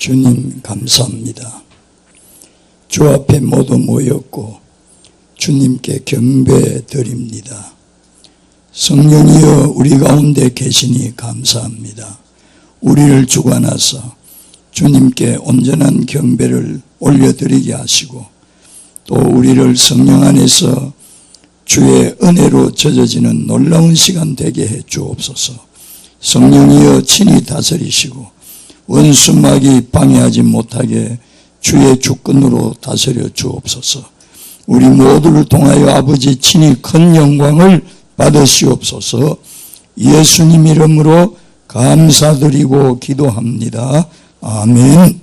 주님 감사합니다. 주 앞에 모두 모였고 주님께 경배 드립니다. 성령이여 우리 가운데 계시니 감사합니다. 우리를 주관하사 주님께 온전한 경배를 올려드리게 하시고 또 우리를 성령 안에서 주의 은혜로 젖어지는 놀라운 시간 되게 해 주옵소서. 성령이여 친히 다스리시고 원수막이 방해하지 못하게 주의 주권으로 다스려 주옵소서. 우리 모두를 통하여 아버지 친히 큰 영광을 받으시옵소서. 예수님 이름으로 감사드리고 기도합니다. 아멘.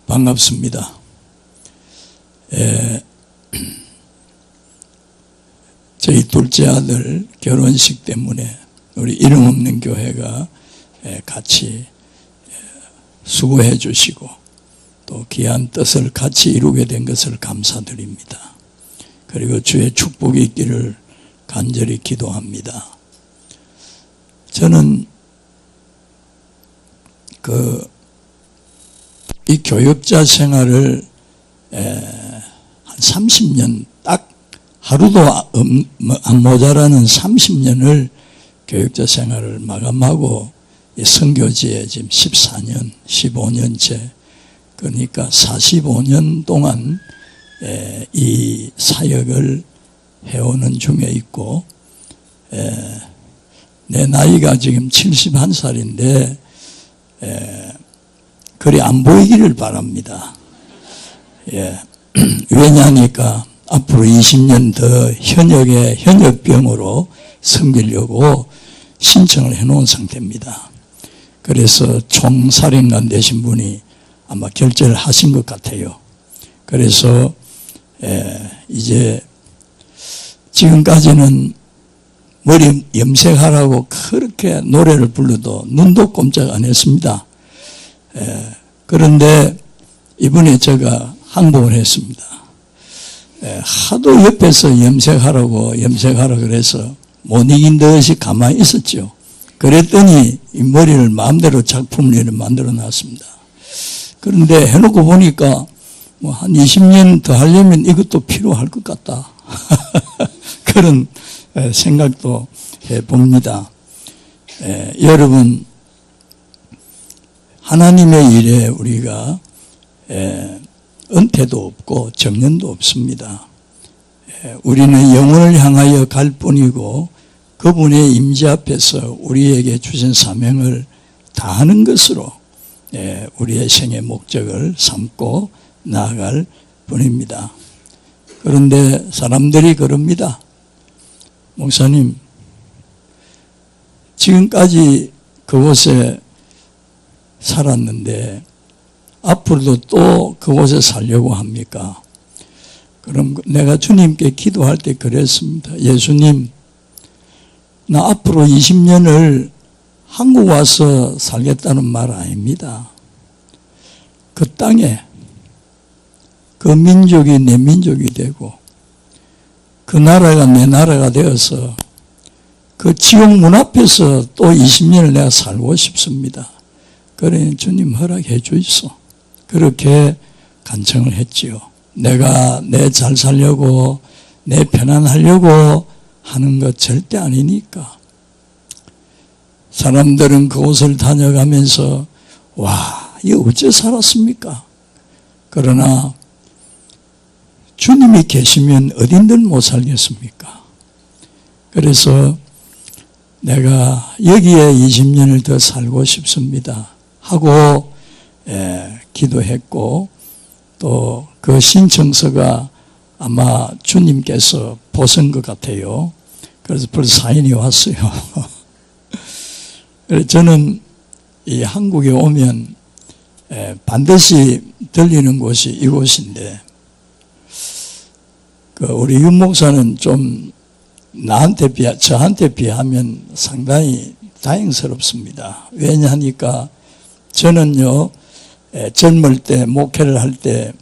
반갑습니다. 저희 둘째 아들 결혼식 때문에 우리 이름 없는 교회가 같이 수고해 주시고 또 귀한 뜻을 같이 이루게 된 것을 감사드립니다. 그리고 주의 축복이 있기를 간절히 기도합니다. 저는 이 교역자 생활을 한 30년 딱 하루도 안 모자라는 30년을 교역자 생활을 마감하고 선교지에 지금 14년, 15년째 그러니까 45년 동안 이 사역을 해오는 중에 있고 내 나이가 지금 71살인데 그리 안 보이기를 바랍니다. 왜냐하니까 앞으로 20년 더 현역병으로 섬기려고 신청을 해놓은 상태입니다. 그래서 총사령관 되신 분이 아마 결재를 하신 것 같아요. 그래서 이제 지금까지는 머리 염색하라고 그렇게 노래를 불러도 눈도 꼼짝 안 했습니다. 그런데 이번에 제가 항복을 했습니다. 하도 옆에서 염색하라 그래서 못 이긴 듯이 가만히 있었죠. 그랬더니 이 머리를 마음대로 작품을 만들어 놨습니다. 그런데 해놓고 보니까 뭐 한 20년 더 하려면 이것도 필요할 것 같다. 그런 생각도 해봅니다. 여러분, 하나님의 일에 우리가 은퇴도 없고 정년도 없습니다. 우리는 영혼을 향하여 갈 뿐이고 그분의 임재 앞에서 우리에게 주신 사명을 다하는 것으로 우리의 생의 목적을 삼고 나아갈 뿐입니다. 그런데 사람들이 그럽니다. 목사님, 지금까지 그곳에 살았는데 앞으로도 또 그곳에 살려고 합니까? 그럼 내가 주님께 기도할 때 그랬습니다. 예수님, 나 앞으로 20년을 한국 와서 살겠다는 말 아닙니다. 그 땅에 그 민족이 내 민족이 되고 그 나라가 내 나라가 되어서 그 지옥 문 앞에서 또 20년을 내가 살고 싶습니다. 그러니 주님 허락해 주이소. 그렇게 간청을 했지요. 내가 내 잘 살려고 내 편안하려고 하는 것 절대 아니니까. 사람들은 그곳을 다녀가면서 와, 이거 어째 살았습니까? 그러나 주님이 계시면 어딘들 못 살겠습니까? 그래서 내가 여기에 20년을 더 살고 싶습니다 하고 기도했고 또 그 신청서가 아마 주님께서 보신 것 같아요. 그래서 벌써 사인이 왔어요. 그래서 저는 이 한국에 오면 반드시 들리는 곳이 이곳인데 우리 윤 목사는 좀 저한테 비하면 상당히 다행스럽습니다. 왜냐하니까 저는요 젊을 때 목회를 할 때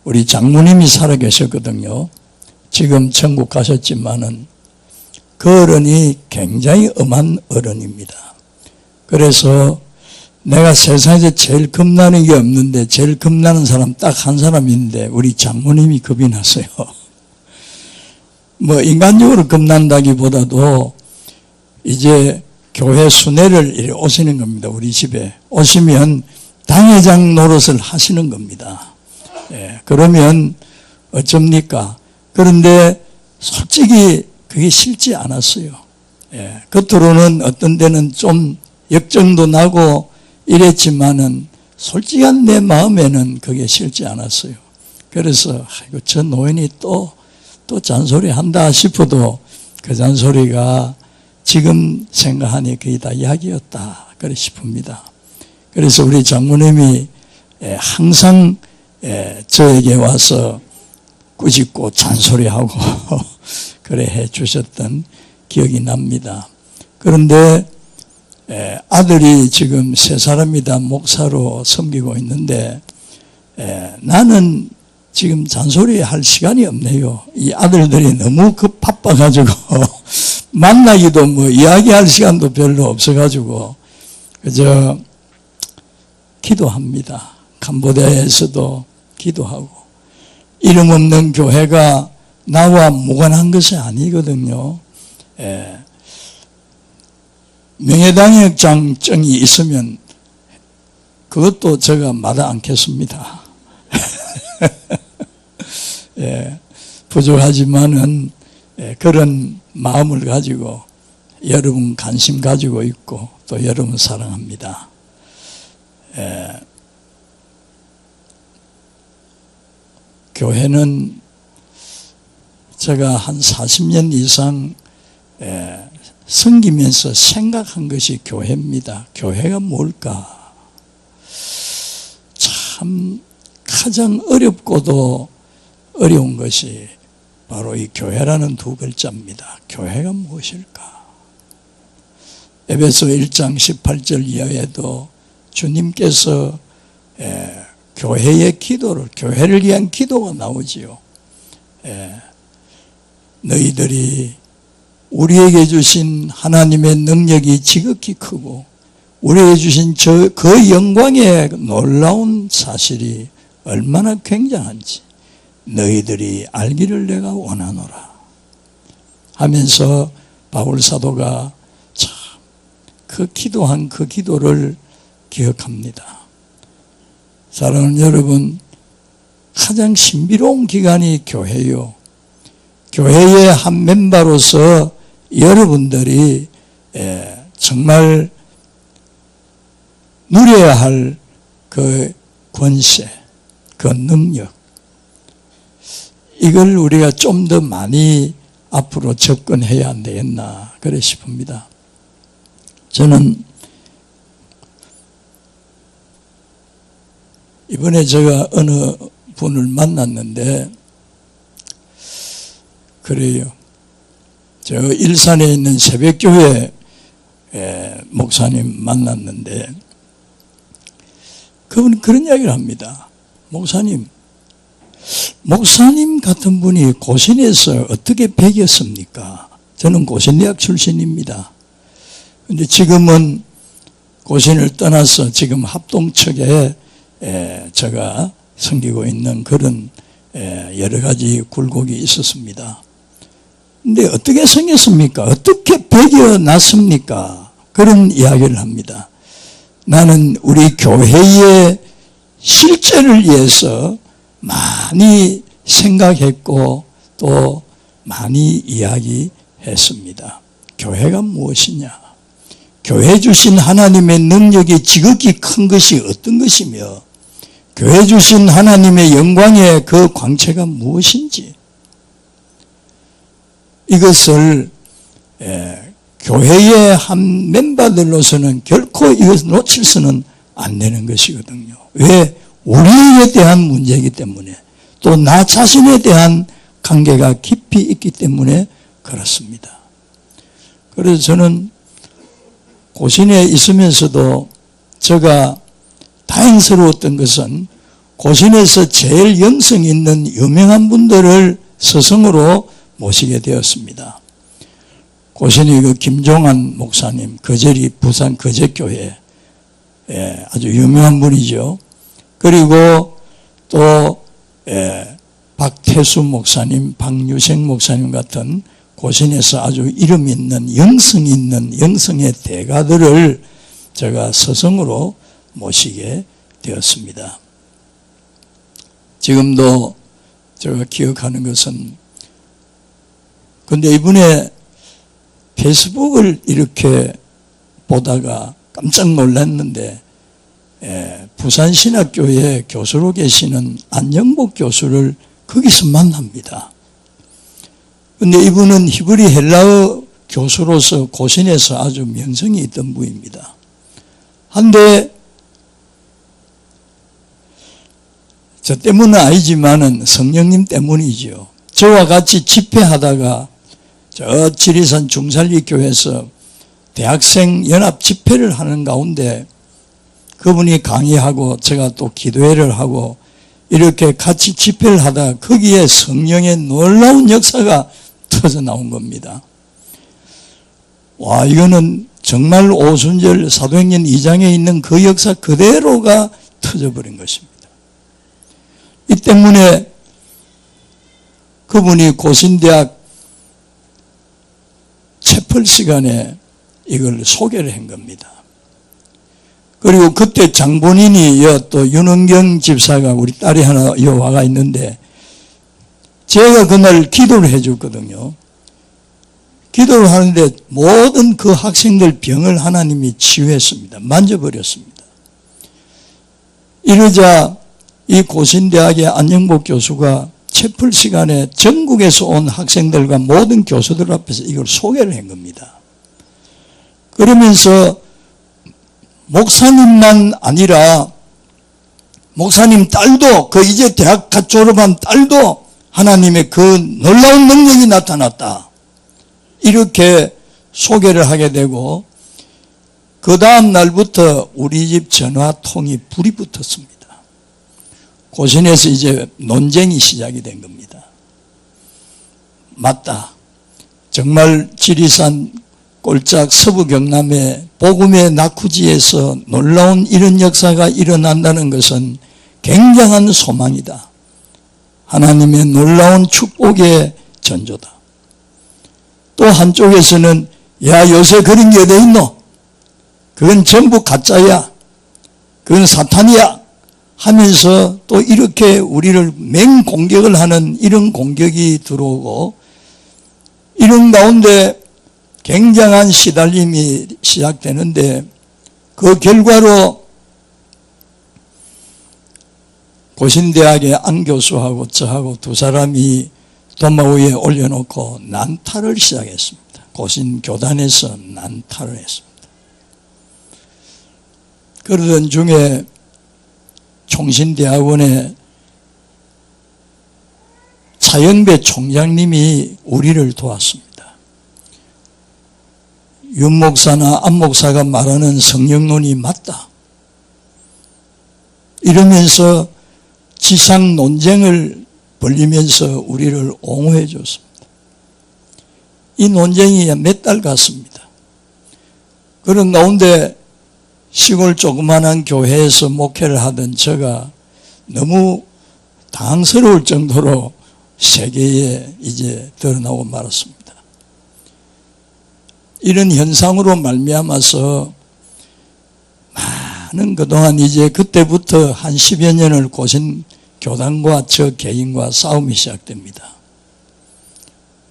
우리 장모님이 살아 계셨거든요. 지금 천국 가셨지만은 그 어른이 굉장히 엄한 어른입니다. 그래서 내가 세상에서 제일 겁나는 게 없는데 제일 겁나는 사람 딱 한 사람 있는데 우리 장모님이 겁이 났어요. 뭐 인간적으로 겁난다기보다도 이제 교회 순회를 이렇게 오시는 겁니다. 우리 집에 오시면 당회장 노릇을 하시는 겁니다. 예, 그러면 어쩝니까? 그런데 솔직히 그게 싫지 않았어요. 예, 겉으로는 어떤 데는 좀 역정도 나고 이랬지만은 솔직한 내 마음에는 그게 싫지 않았어요. 그래서 아이고 저 노인이 또 잔소리 한다 싶어도 그 잔소리가 지금 생각하니 그게 다 약이었다 그래 싶습니다. 그래서 우리 장모님이 항상 저에게 와서 꾸짖고 잔소리하고 그래 해 주셨던 기억이 납니다. 그런데 아들이 지금 3사람이 다 목사로 섬기고 있는데 나는 지금 잔소리 할 시간이 없네요. 이 아들들이 너무 바빠가지고 만나기도 뭐 이야기할 시간도 별로 없어가지고 그저 기도합니다. 캄보디아에서도 기도하고 이름 없는 교회가 나와 무관한 것이 아니거든요. 명예당역장증이 있으면 그것도 제가 마다 않겠습니다. 예, 부족하지만은 그런 마음을 가지고 여러분 관심 가지고 있고 또 여러분 사랑합니다. 교회는 제가 한 40년 이상 섬기면서 생각한 것이 교회입니다. 교회가 뭘까? 참 가장 어렵고도 어려운 것이 바로 이 교회라는 두 글자입니다. 교회가 무엇일까? 에베소 1장 18절 이하에도 주님께서 교회의 기도를, 교회를 위한 기도가 나오지요. 너희들이 우리에게 주신 하나님의 능력이 지극히 크고 우리에게 주신 그 영광의 놀라운 사실이 얼마나 굉장한지 너희들이 알기를 내가 원하노라 하면서 바울 사도가 참 그 기도한 그 기도를 기억합니다. 사랑하는 여러분, 가장 신비로운 기관이 교회요. 교회의 한 멤버로서 여러분들이 정말 누려야 할 그 권세, 그 능력, 이걸 우리가 좀 더 많이 앞으로 접근해야 안 되겠나 그래 싶습니다. 저는 이번에 제가 어느 분을 만났는데 그래요. 저 일산에 있는 새벽교회 목사님 만났는데 그분은 그런 이야기를 합니다. 목사님 같은 분이 고신에서 어떻게 배겼습니까? 저는 고신대학 출신입니다. 근데 지금은 고신을 떠나서 지금 합동측에 제가 섬기고 있는 그런 여러 가지 굴곡이 있었습니다. 근데 어떻게 생겼습니까? 어떻게 배겨났습니까? 그런 이야기를 합니다. 나는 우리 교회의 실제를 위해서 많이 생각했고 또 많이 이야기했습니다. 교회가 무엇이냐? 교회 주신 하나님의 능력이 지극히 큰 것이 어떤 것이며 교회 주신 하나님의 영광의 그 광채가 무엇인지 이것을 교회의 한 멤버들로서는 결코 이것을 놓칠 수는 안 되는 것이거든요. 왜? 우리에 대한 문제이기 때문에 또 나 자신에 대한 관계가 깊이 있기 때문에 그렇습니다. 그래서 저는 고신에 있으면서도 제가 다행스러웠던 것은 고신에서 제일 영성 있는 유명한 분들을 스승으로 모시게 되었습니다. 고신이 그 김종환 목사님, 거제리 부산 거제교회, 예, 아주 유명한 분이죠. 그리고 또 박태수 목사님, 박유생 목사님 같은 고신에서 아주 이름 있는 영성 있는 영성의 대가들을 제가 스승으로 모시게 되었습니다. 지금도 제가 기억하는 것은, 근데 이번에 페이스북을 이렇게 보다가 깜짝 놀랐는데, 부산신학교에 교수로 계시는 안영복 교수를 거기서 만납니다. 근데 이분은 히브리 헬라어 교수로서 고신에서 아주 명성이 있던 분입니다. 한데 저 때문은 아니지만은 성령님 때문이지요. 저와 같이 집회하다가 저 지리산 중살리교회에서 대학생 연합 집회를 하는 가운데 그분이 강의하고 제가 또 기도회를 하고 이렇게 같이 집회를 하다가 거기에 성령의 놀라운 역사가 터져 나온 겁니다. 와, 이거는 정말 오순절 사도행전 2장에 있는 그 역사 그대로가 터져버린 것입니다. 이 때문에 그분이 고신대학 채플 시간에 이걸 소개를 한 겁니다. 그리고 그때 장본인이 또 윤은경 집사가 우리 딸이 하나 와가 있는데 제가 그날 기도를 해줬거든요. 기도를 하는데 모든 그 학생들 병을 하나님이 치유했습니다. 만져버렸습니다. 이러자 이 고신대학의 안영복 교수가 채플 시간에 전국에서 온 학생들과 모든 교수들 앞에서 이걸 소개를 한 겁니다. 그러면서 목사님만 아니라 목사님 딸도, 그 이제 대학 졸업한 딸도 하나님의 그 놀라운 능력이 나타났다, 이렇게 소개를 하게 되고, 그 다음 날부터 우리 집 전화통이 불이 붙었습니다. 고신에서 이제 논쟁이 시작이 된 겁니다. 맞다, 정말 지리산 꼴짝 서부 경남의 복음의 낙후지에서 놀라운 이런 역사가 일어난다는 것은 굉장한 소망이다. 하나님의 놀라운 축복의 전조다. 또 한쪽에서는 야, 요새 그런 게 어디 있노? 그건 전부 가짜야. 그건 사탄이야. 하면서 또 이렇게 우리를 맹공격을 하는 이런 공격이 들어오고, 이런 가운데 굉장한 시달림이 시작되는데, 그 결과로 고신대학의 안 교수하고 저하고 두 사람이 도마 위에 올려놓고 난타를 시작했습니다. 고신 교단에서 난타를 했습니다. 그러던 중에 총신대학원의 차영배 총장님이 우리를 도왔습니다. 윤 목사나 안 목사가 말하는 성령론이 맞다, 이러면서 지상 논쟁을 벌리면서 우리를 옹호해 줬습니다. 이 논쟁이 몇 달 갔습니다. 그런 가운데 시골 조그마한 교회에서 목회를 하던 제가 너무 당황스러울 정도로 세계에 이제 드러나고 말았습니다. 이런 현상으로 말미암아서 많은 그동안 이제 그때부터 한 10여 년을 고신 교단과 저 개인과 싸움이 시작됩니다.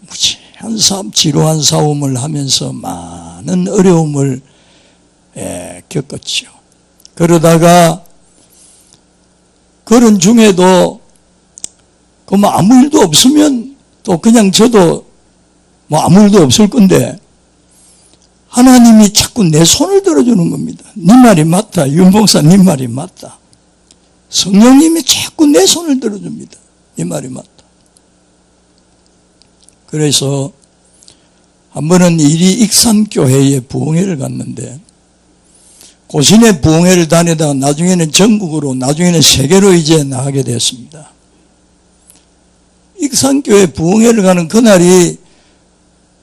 무지한 싸움, 지루한 싸움을 하면서 많은 어려움을 겪었죠. 그러다가 그런 중에도 그 뭐 아무 일도 없으면 또 그냥 저도 뭐 아무 일도 없을 건데 하나님이 자꾸 내 손을 들어주는 겁니다. 네 말이 맞다. 윤 목사 네 말이 맞다. 성령님이 자꾸 내 손을 들어줍니다. 네 말이 맞다. 그래서 한 번은 이리 익산교회에 부흥회를 갔는데, 고신의 부흥회를 다니다가 나중에는 전국으로, 나중에는 세계로 이제 나가게 되었습니다. 익산교회 부흥회를 가는 그날이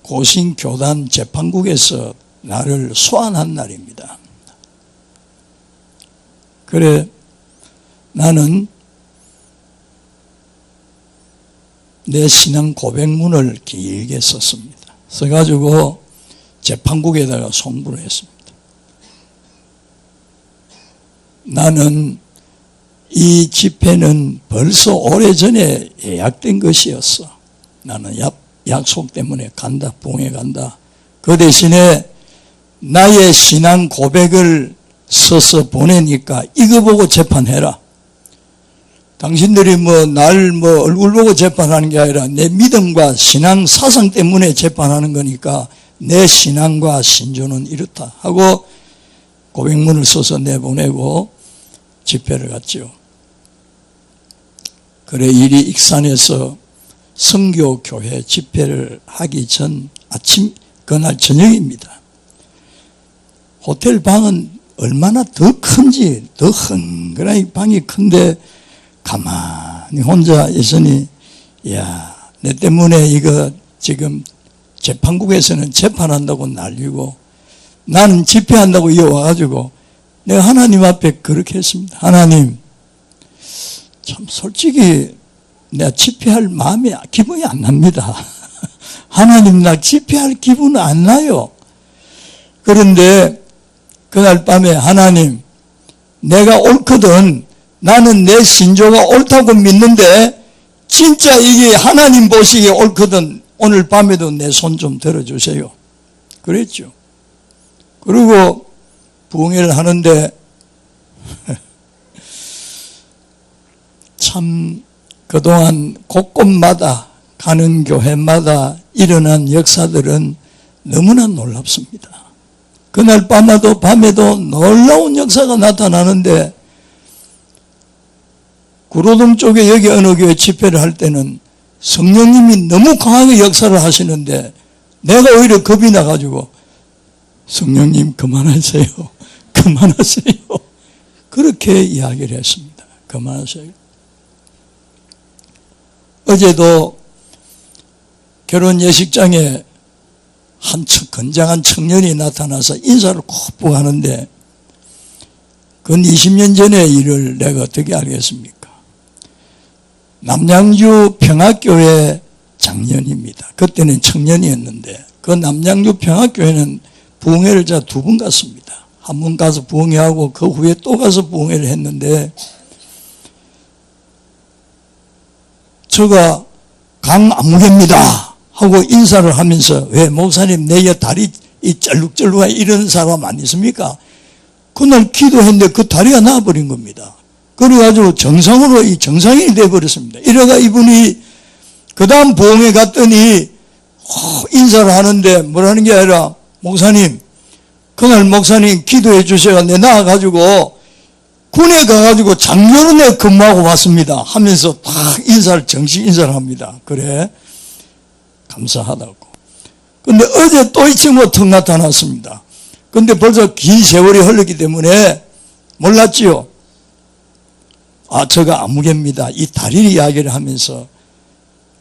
고신교단 재판국에서 나를 소환한 날입니다. 그래 나는 내 신앙 고백문을 길게 썼습니다. 써가지고 재판국에다가 송부를 했습니다. 나는 이 집회는 벌써 오래전에 예약된 것이었어. 나는 약속 때문에 간다, 부흥회 간다. 그 대신에 나의 신앙 고백을 써서 보내니까 이거 보고 재판해라. 당신들이 날 얼굴 보고 재판하는 게 아니라 내 믿음과 신앙 사상 때문에 재판하는 거니까 내 신앙과 신조는 이렇다 하고 고백문을 써서 내보내고 집회를 갔죠. 그래 일이 익산에서 성교교회 집회를 하기 전 아침 그날 저녁입니다. 호텔 방은 얼마나 더 큰지 더 흥그라이 방이 큰데 가만히 혼자 있으니 야, 내 때문에 이거 지금 재판국에서는 재판한다고 난리고 나는 집회한다고 이어 와가지고 내가 하나님 앞에 그렇게 했습니다. 하나님 참 솔직히 내가 집회할 마음이 기분이 안 납니다. 하나님 나 집회할 기분은 안 나요. 그런데 그날 밤에 하나님 내가 옳거든 나는 내 신조가 옳다고 믿는데 진짜 이게 하나님 보시기에 옳거든 오늘 밤에도 내 손 좀 들어주세요. 그랬죠. 그리고 부흥회를 하는데 참 그동안 곳곳마다 가는 교회마다 일어난 역사들은 너무나 놀랍습니다. 그날 밤에도 놀라운 역사가 나타나는데 구로동 쪽에 여기 어느 교회 집회를 할 때는 성령님이 너무 강하게 역사를 하시는데 내가 오히려 겁이 나가지고 성령님 그만하세요. 그만하세요. 그렇게 이야기를 했습니다. 그만하세요. 어제도 결혼 예식장에 한 건장한 청년이 나타나서 인사를 꼭 하는데 그건 20년 전의 일을 내가 어떻게 알겠습니까? 남양주 평화교회 장년입니다. 그때는 청년이었는데 그 남양주 평화교회는 부흥회를 제가 2번 갔습니다. 한 번 가서 부흥회하고 그 후에 또 가서 부흥회를 했는데 제가 강아무개입니다 하고 인사를 하면서 왜 목사님 내게 다리 이 쩔룩쩔룩한 이런 사람 안 있습니까? 그날 기도했는데 그 다리가 나와버린 겁니다. 그래가지고 정상으로 정상인이 돼버렸습니다. 이래가 이분이 그 다음 부흥회 갔더니 인사를 하는데 뭐라는 게 아니라 목사님 그날 목사님 기도해 주셔가 내 나와가지고 군에 가가지고 장교로 근무하고 왔습니다 하면서 딱 정식 인사를 합니다. 그래 감사하다고. 근데 어제 또 이 친구가 턱 나타났습니다. 근데 벌써 긴 세월이 흘렀기 때문에 몰랐지요. 저가 아무개입니다. 이 다리 이야기를 하면서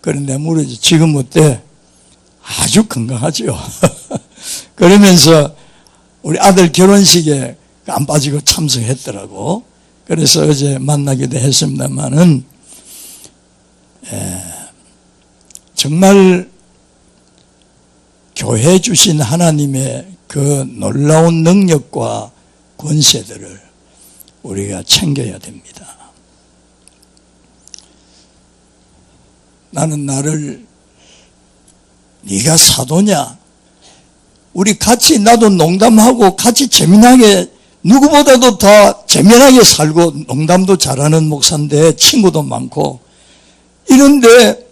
그런데 물으지 지금 어때? 아주 건강하죠. 그러면서 우리 아들 결혼식에 안 빠지고 참석했더라고. 그래서 어제 만나기도 했습니다만은 정말 교회 주신 하나님의 그 놀라운 능력과 권세들을 우리가 챙겨야 됩니다. 나는 나를 네가 사도냐? 우리 같이 나도 농담하고 같이 재미나게 누구보다도 더 재미나게 살고 농담도 잘하는 목사인데 친구도 많고 이런데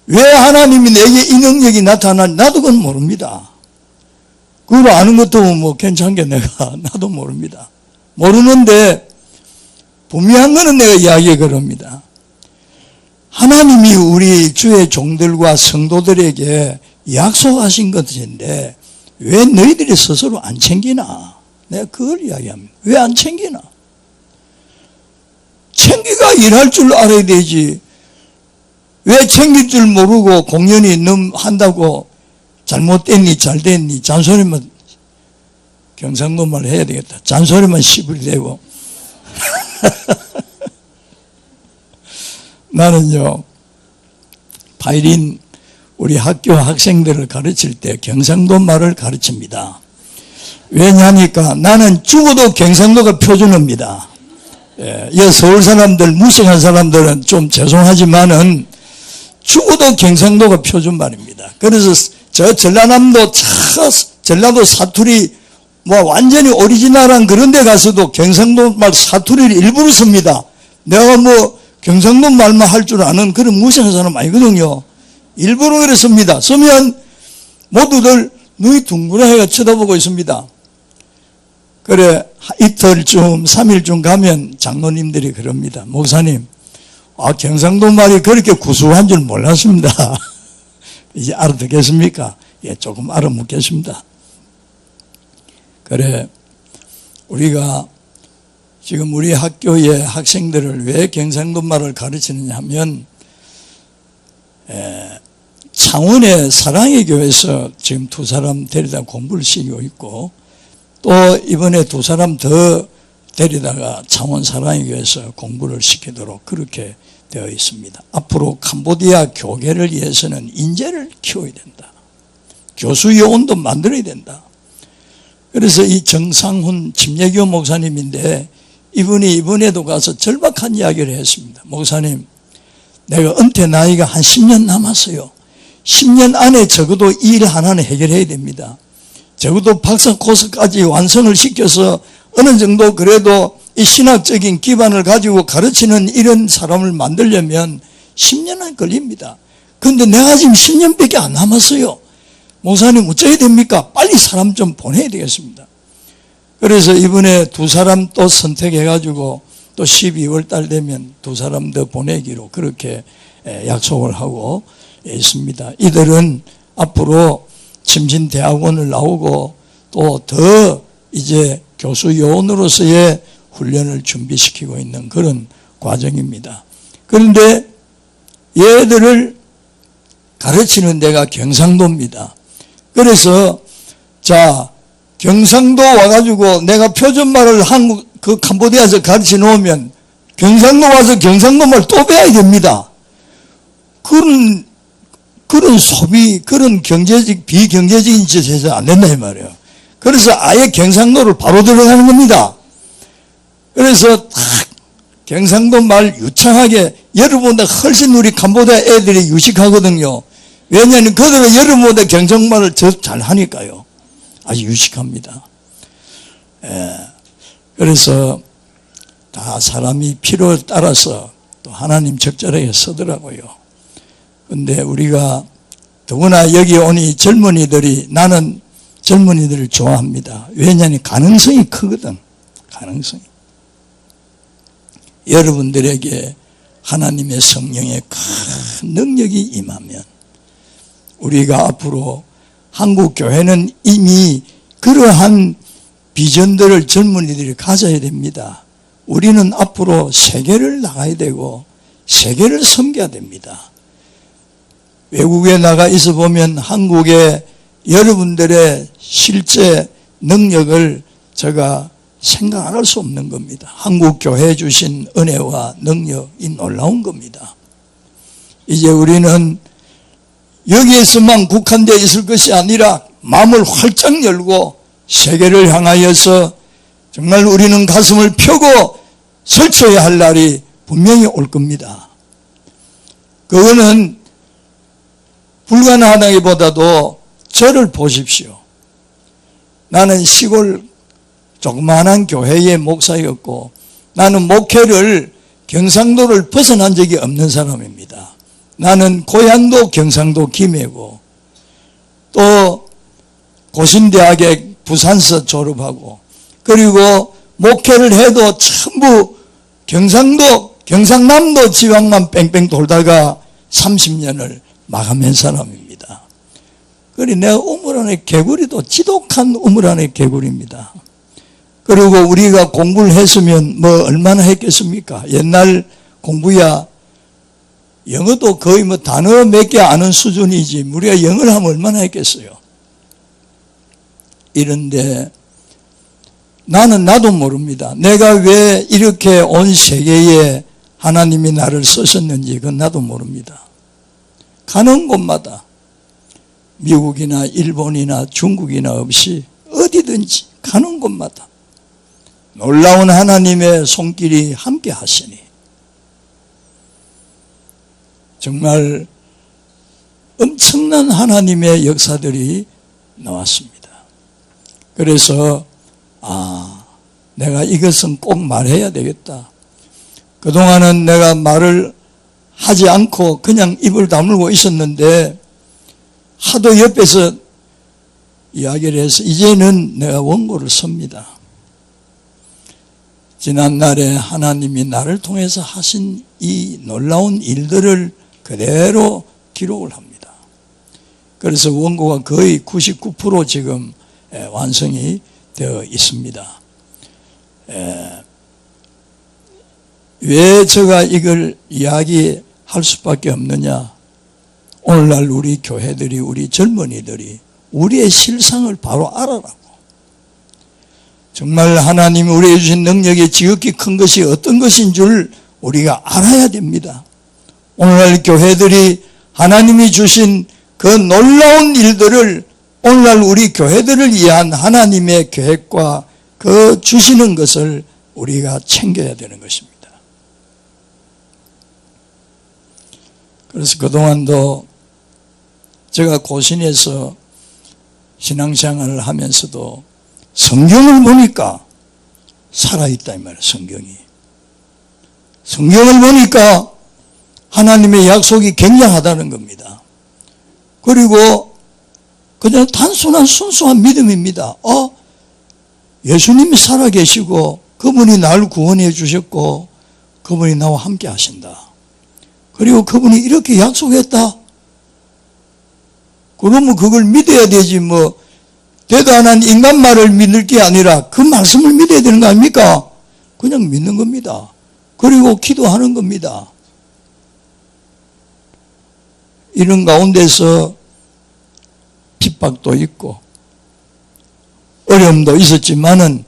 왜 하나님이 내게 이 능력이 나타나는지 나도 그건 모릅니다. 그걸 아는 것도 뭐 괜찮게 내가 나도 모릅니다. 모르는데 분명한 거는 내가 이야기해 그럽니다. 하나님이 우리 주의 종들과 성도들에게 약속하신 것인데 왜 너희들이 스스로 안 챙기나? 내가 그걸 이야기합니다. 왜 안 챙기나? 챙기가 일할 줄 알아야 되지. 왜 챙길 줄 모르고 공연히 한다고 잘못됐니 잘됐니 잔소리만 경상도 말 해야 되겠다. 잔소리만 시부리 대고 나는요 바이린 우리 학교 학생들을 가르칠 때 경상도 말을 가르칩니다. 왜냐하니까 나는 죽어도 경상도가 표준어입니다. 이 서울 사람들 무식한 사람들은 좀 죄송하지만은 죽어도 경상도가 표준말입니다. 그래서 저 전라남도 전라도 사투리 뭐 완전히 오리지널한 그런 데 가서도 경상도 말 사투리를 일부러 씁니다. 내가 뭐 경상도 말만 할 줄 아는 그런 무식한 사람 아니거든요. 일부러 그랬습니다. 쓰면 모두들 눈이 둥그레해가 쳐다보고 있습니다. 그래 이틀쯤 3일쯤 가면 장로님들이 그럽니다. 목사님 경상도 말이 그렇게 구수한 줄 몰랐습니다. 이제 알아듣겠습니까? 예, 조금 알아묻겠습니다. 그래 우리가 지금 우리 학교의 학생들을 왜 경상도 말을 가르치느냐 하면 창원의 사랑의 교회에서 지금 2사람 데리다 공부를 시키고 있고 또 이번에 2사람 더 데리다가 창원 사랑의 교회에서 공부를 시키도록 그렇게 되어 있습니다. 앞으로 캄보디아 교계를 위해서는 인재를 키워야 된다. 교수 요원도 만들어야 된다. 그래서 이 정상훈 침례교 목사님인데 이분이 이번에도 가서 절박한 이야기를 했습니다. 목사님 내가 은퇴 나이가 한 10년 남았어요. 10년 안에 적어도 이 일 하나는 해결해야 됩니다. 적어도 박사 코스까지 완성을 시켜서 어느 정도 그래도 이 신학적인 기반을 가지고 가르치는 이런 사람을 만들려면 10년은 걸립니다. 그런데 내가 지금 10년밖에 안 남았어요. 목사님 어쩌야 됩니까? 빨리 사람 좀 보내야 되겠습니다. 그래서 이번에 2사람 또 선택해가지고 또 12월 달 되면 2사람 더 보내기로 그렇게 약속을 하고 있습니다. 이들은 앞으로 침신대학원을 나오고 또 더 이제 교수 요원으로서의 훈련을 준비시키고 있는 그런 과정입니다. 그런데 얘들을 가르치는 데가 경상도입니다. 그래서 자 경상도 와가지고 내가 표준말을 한국 그 캄보디아에서 가르쳐 놓으면 경상도 와서 경상도말 또 배워야 됩니다. 그런 소비, 그런 경제적, 비경제적인 짓에서 안 된다 이 말이에요. 그래서 아예 경상도를 바로 들어가는 겁니다. 그래서 경상도 말 유창하게 여러분보다 훨씬 우리 캄보디아 애들이 유식하거든요. 왜냐하면 그들은 여러분보다 경상말을 더 잘하니까요. 아주 유식합니다. 그래서 다 사람이 필요에 따라서 또 하나님 적절하게 쓰더라고요. 근데 우리가 더구나 여기 오니 젊은이들이 나는 젊은이들을 좋아합니다. 왜냐하면 가능성이 크거든. 가능성이. 여러분들에게 하나님의 성령의 큰 능력이 임하면 우리가 앞으로 한국 교회는 이미 그러한 비전들을 젊은이들이 가져야 됩니다. 우리는 앞으로 세계를 나가야 되고 세계를 섬겨야 됩니다. 외국에 나가 있어 보면 한국의 여러분들의 실제 능력을 제가 생각 안 할 수 없는 겁니다. 한국 교회에 주신 은혜와 능력이 놀라운 겁니다. 이제 우리는 여기에서만 국한되어 있을 것이 아니라 마음을 활짝 열고 세계를 향하여서 정말 우리는 가슴을 펴고 설쳐야 할 날이 분명히 올 겁니다. 그거는 불가능하다기보다도 저를 보십시오. 나는 시골 조그마한 교회의 목사였고 나는 목회를 경상도를 벗어난 적이 없는 사람입니다. 나는 고향도 경상도 김해고 또 고신대학에 부산서 졸업하고 그리고 목회를 해도 전부 경상남도 지방만 뺑뺑 돌다가 30년을 마감한 사람입니다. 그래 내가 우물 안에 개구리도 지독한 우물 안에 개구리입니다. 그리고 우리가 공부를 했으면 뭐 얼마나 했겠습니까? 옛날 공부야 영어도 거의 뭐 단어 몇 개 아는 수준이지 우리가 영어를 하면 얼마나 했겠어요? 이런데 나도 모릅니다. 내가 왜 이렇게 온 세계에 하나님이 나를 쓰셨는지 그건 나도 모릅니다. 가는 곳마다 미국이나 일본이나 중국이나 없이 어디든지 가는 곳마다 놀라운 하나님의 손길이 함께 하시니 정말 엄청난 하나님의 역사들이 나왔습니다. 그래서 내가 이것은 꼭 말해야 되겠다. 그동안은 내가 말을 하지 않고 그냥 입을 다물고 있었는데 하도 옆에서 이야기를 해서 이제는 내가 원고를 섭니다. 지난날에 하나님이 나를 통해서 하신 이 놀라운 일들을 그대로 기록을 합니다. 그래서 원고가 거의 99% 지금 완성이 되어 있습니다. 왜 제가 이걸 이야기할 수밖에 없느냐? 오늘날 우리 교회들이, 우리 젊은이들이 우리의 실상을 바로 알아라고. 정말 하나님이 우리에게 주신 능력이 지극히 큰 것이 어떤 것인 줄 우리가 알아야 됩니다. 오늘날 교회들이 하나님이 주신 그 놀라운 일들을 오늘날 우리 교회들을 위한 하나님의 계획과 그 주시는 것을 우리가 챙겨야 되는 것입니다. 그래서 그동안도 제가 고신에서 신앙생활을 하면서도 성경을 보니까 살아있다 이 말이에요. 성경을 보니까 하나님의 약속이 굉장하다는 겁니다. 그리고 그냥 단순한 순수한 믿음입니다. 예수님이 살아계시고 그분이 나를 구원해 주셨고 그분이 나와 함께 하신다. 그리고 그분이 이렇게 약속했다. 그러면 그걸 믿어야 되지 대단한 인간 말을 믿을 게 아니라 그 말씀을 믿어야 되는 거 아닙니까? 그냥 믿는 겁니다. 그리고 기도하는 겁니다. 이런 가운데서 핍박도 있고 어려움도 있었지만은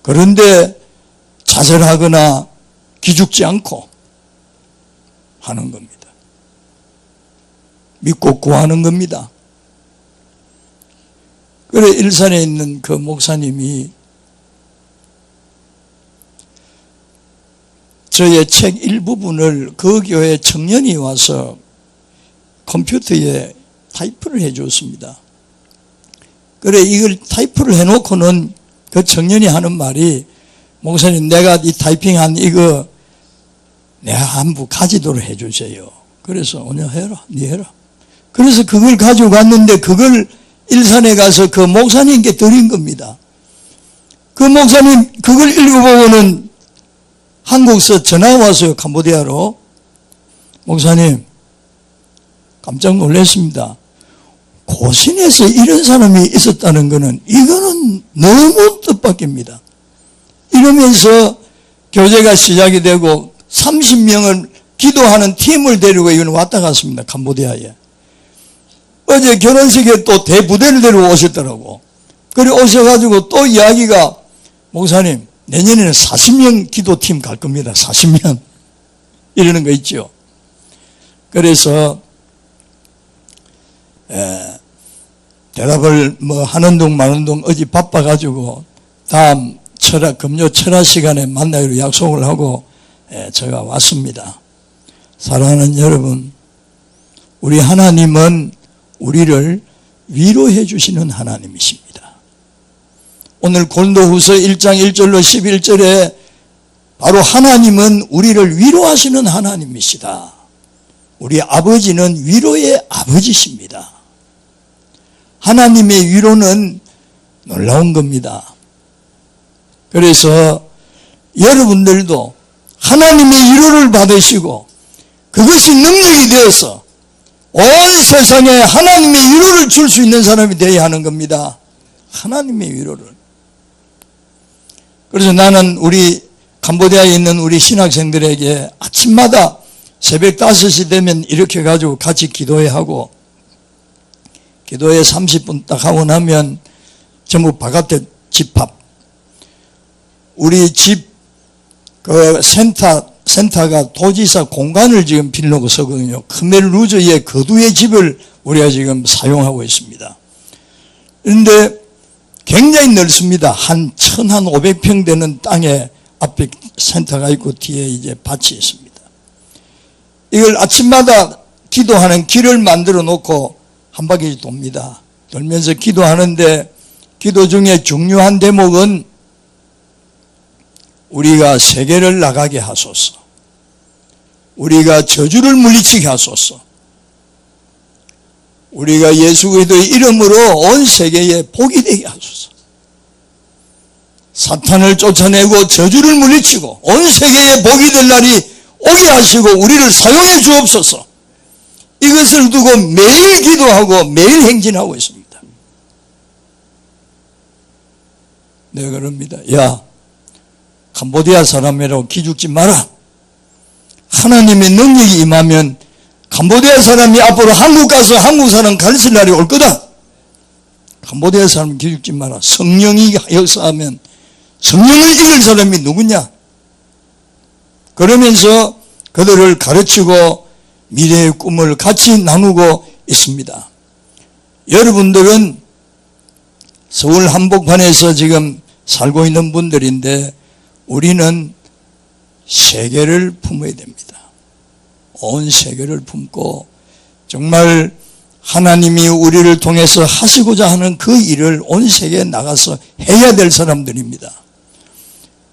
그런데 좌절하거나 기죽지 않고 하는 겁니다. 믿고 구하는 겁니다. 그래 일산에 있는 그 목사님이 저의 책 일부분을 그 교회 청년이 와서 컴퓨터에 타이프를 해 줬습니다. 그래 이걸 타이프를 해놓고는 그 청년이 하는 말이 목사님 내가 이 타이핑한 이거 내가 한부 가지도록 해 주세요. 그래서 오늘 해라, 네 해라. 그래서 그걸 가지고 갔는데 그걸 일산에 가서 그 목사님께 드린 겁니다. 그 목사님 그걸 읽어보고는 한국서 전화가 왔어요. 캄보디아로. 목사님 깜짝 놀랐습니다. 고신에서 이런 사람이 있었다는 것은 이거는 너무 뜻밖입니다. 이러면서 교제가 시작이 되고 30명을 기도하는 팀을 데리고 이건 왔다 갔습니다. 캄보디아에. 어제 결혼식에 또 대부대를 데리고 오셨더라고. 그래 오셔가지고 또 이야기가 목사님 내년에는 40명 기도팀 갈 겁니다. 40명 이러는 거 있죠. 그래서 대답을 하는 둥 마는 둥 어디 바빠가지고 다음 금요 철학 시간에 만나기로 약속을 하고 제가 왔습니다. 사랑하는 여러분, 우리 하나님은 우리를 위로해 주시는 하나님이십니다. 오늘 고린도후서 1장 1절로 11절에 바로 하나님은 우리를 위로하시는 하나님이시다. 우리 아버지는 위로의 아버지십니다. 하나님의 위로는 놀라운 겁니다. 그래서 여러분들도 하나님의 위로를 받으시고 그것이 능력이 되어서 온 세상에 하나님의 위로를 줄 수 있는 사람이 되어야 하는 겁니다. 하나님의 위로를. 그래서 나는 우리 캄보디아에 있는 우리 신학생들에게 아침마다 새벽 5시 되면 이렇게 가지고 같이 기도회 하고 기도에 30분 딱 하고 나면 전부 바깥에 집합. 우리 집 그 센터가 도지사 공간을 지금 빌려고 서거든요. 크멜 루저의 거두의 집을 우리가 지금 사용하고 있습니다. 그런데 굉장히 넓습니다. 한 1,500평 되는 땅에 앞에 센터가 있고 뒤에 이제 밭이 있습니다. 이걸 아침마다 기도하는 길을 만들어 놓고 한 바퀴 돕니다. 돌면서 기도하는데 기도 중에 중요한 대목은 우리가 세계를 나가게 하소서. 우리가 저주를 물리치게 하소서. 우리가 예수 그리스도의 이름으로 온 세계에 복이 되게 하소서. 사탄을 쫓아내고 저주를 물리치고 온 세계에 복이 될 날이 오게 하시고 우리를 사용해 주옵소서. 이것을 두고 매일 기도하고 매일 행진하고 있습니다. 내가 그럽니다. 야, 캄보디아 사람이라고 기죽지 마라. 하나님의 능력이 임하면 캄보디아 사람이 앞으로 한국 가서 한국 사람 가르칠 날이 올 거다. 캄보디아 사람 기죽지 마라. 성령이 역사하면 성령을 이길 사람이 누구냐? 그러면서 그들을 가르치고 미래의 꿈을 같이 나누고 있습니다. 여러분들은 서울 한복판에서 지금 살고 있는 분들인데 우리는 세계를 품어야 됩니다. 온 세계를 품고 정말 하나님이 우리를 통해서 하시고자 하는 그 일을 온 세계에 나가서 해야 될 사람들입니다.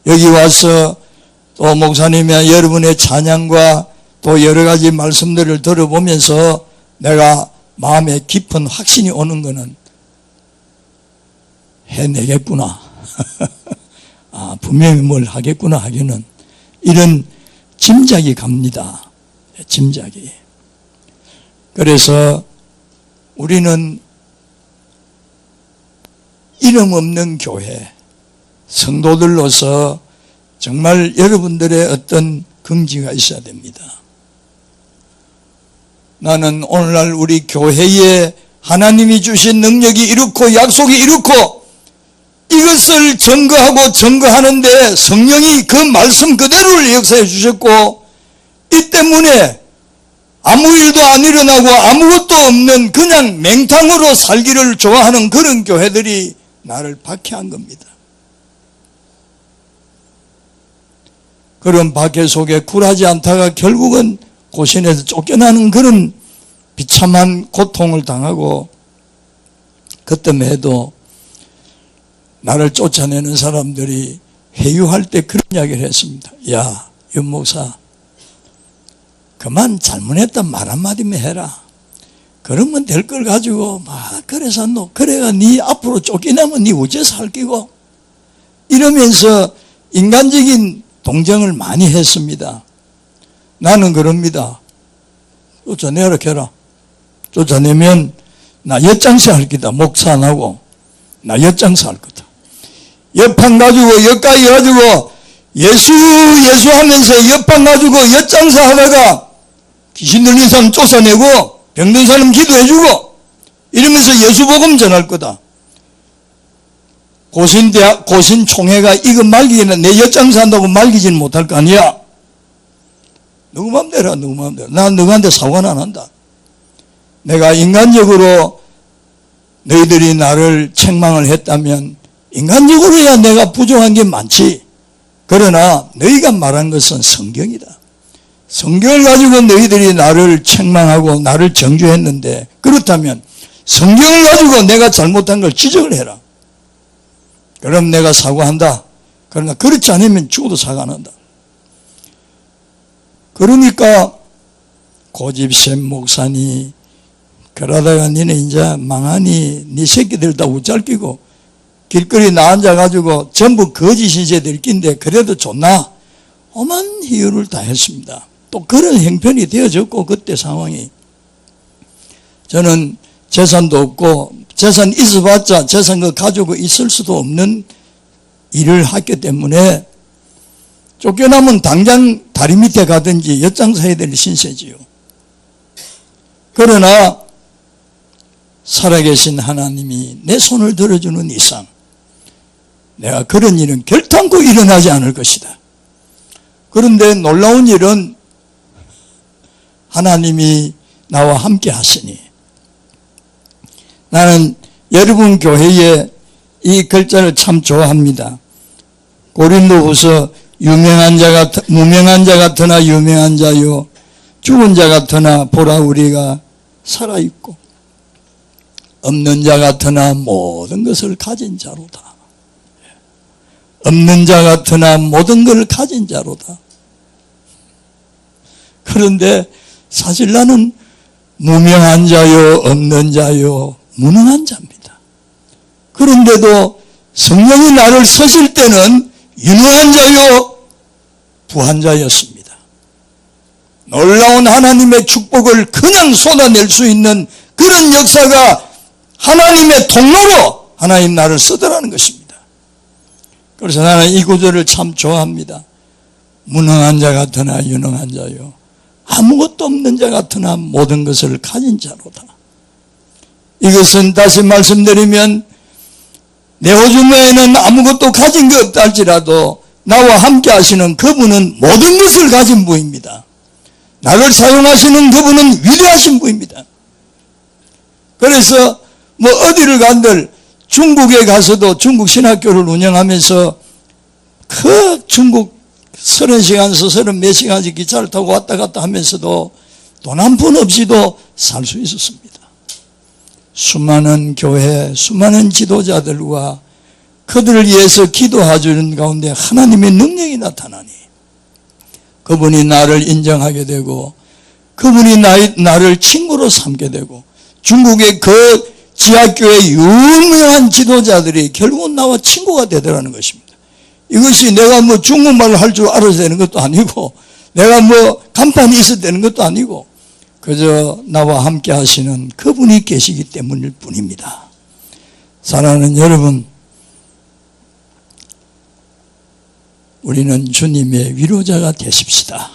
여기 와서 또 목사님이 여러분의 찬양과 또 여러 가지 말씀들을 들어보면서 내가 마음에 깊은 확신이 오는 것은 해내겠구나. 아, 분명히 뭘 하겠구나 하기는 이런 짐작이 갑니다. 짐작이. 그래서 우리는 이름 없는 교회, 성도들로서 정말 여러분들의 어떤 긍지가 있어야 됩니다. 나는 오늘날 우리 교회에 하나님이 주신 능력이 이렇고 약속이 이렇고 이것을 증거하는데 성령이 그 말씀 그대로를 역사해 주셨고 이 때문에 아무 일도 안 일어나고 아무것도 없는 그냥 맹탕으로 살기를 좋아하는 그런 교회들이 나를 박해한 겁니다. 그런 박해 속에 굴하지 않다가 결국은 고신에서 쫓겨나는 그런 비참한 고통을 당하고 그때에도 나를 쫓아내는 사람들이 회유할 때 그런 이야기를 했습니다. 야, 윤 목사, 그만 잘못했단 말 한마디만 해라. 그러면 될 걸 가지고 막 그래서 그래가 네 앞으로 쫓겨나면 네 어째서 할 끼고 이러면서 인간적인 동정을 많이 했습니다. 나는 그럽니다. 쫓아내라 해라. 쫓아내면 나 엿장사 할 기다. 목사 안 하고 나 엿장사 할 거다. 엿판 가지고 엿가위 가지고 예수 하면서 엿판 가지고 엿장사 하다가 귀신 들린 사람 쫓아내고 병든 사람 기도해주고 이러면서 예수복음 전할 거다. 고신총회가 이거 말기에는 내 엿장사 한다고 말기지는 못할 거 아니야. 누구 맘대로 누구 맘대로. 난 너한테 사과는 안 한다. 내가 인간적으로 너희들이 나를 책망을 했다면 인간적으로야 내가 부족한 게 많지. 그러나 너희가 말한 것은 성경이다. 성경을 가지고 너희들이 나를 책망하고 나를 정죄했는데 그렇다면 성경을 가지고 내가 잘못한 걸 지적을 해라. 그럼 내가 사과한다. 그러나 그렇지 않으면 죽어도 사과 안 한다. 그러니까 고집센 목사니 그러다가 니네 이제 망하니 니 새끼들 다 우짤끼고 길거리 나 앉아가지고 전부 거짓이 쟤들 낀데 그래도 좋나? 오만 희유를 다 했습니다. 또 그런 형편이 되어졌고 그때 상황이 저는 재산도 없고 재산 있어봤자 재산 그 가지고 있을 수도 없는 일을 했기 때문에 쫓겨나면 당장 다리 밑에 가든지 엿장사 해야 될 신세지요. 그러나 살아계신 하나님이 내 손을 들어주는 이상 내가 그런 일은 결단코 일어나지 않을 것이다. 그런데 놀라운 일은 하나님이 나와 함께 하시니, 나는 여러분 교회에 이 글자를 참 좋아합니다. 고린도후서 무명한 자 같으나 유명한 자요, 죽은 자 같으나 보라 우리가 살아있고, 없는 자 같으나 모든 것을 가진 자로다. 없는 자 같으나 모든 걸 가진 자로다. 그런데 사실 나는 무명한 자요, 없는 자요, 무능한 자입니다. 그런데도 성령이 나를 서실 때는 유능한 자요, 부한 자였습니다. 놀라운 하나님의 축복을 그냥 쏟아낼 수 있는 그런 역사가 하나님의 통로로 하나님 나를 쓰더라는 것입니다. 그래서 나는 이 구절을 참 좋아합니다. 무능한 자 같으나 유능한 자요, 아무것도 없는 자 같으나 모든 것을 가진 자로다. 이것은 다시 말씀드리면 내 오줌에는 아무것도 가진 게 없다 할지라도 나와 함께 하시는 그분은 모든 것을 가진 분입니다. 나를 사용하시는 그분은 위대하신 분입니다. 그래서 뭐 어디를 간들 중국에 가서도 중국 신학교를 운영하면서 그 중국 30시간에서 30몇 시간씩 기차를 타고 왔다 갔다 하면서도 돈 한 푼 없이도 살 수 있었습니다. 수많은 교회, 수많은 지도자들과 그들을 위해서 기도하주는 가운데 하나님의 능력이 나타나니 그분이 나를 인정하게 되고 그분이 나를 친구로 삼게 되고 중국의 그 지하교회 유명한 지도자들이 결국은 나와 친구가 되더라는 것입니다. 이것이 내가 뭐 중국말을 할 줄 알아야 되는 것도 아니고 내가 뭐 간판이 있어야 되는 것도 아니고 그저 나와 함께 하시는 그분이 계시기 때문일 뿐입니다. 사랑하는 여러분, 우리는 주님의 위로자가 되십시다.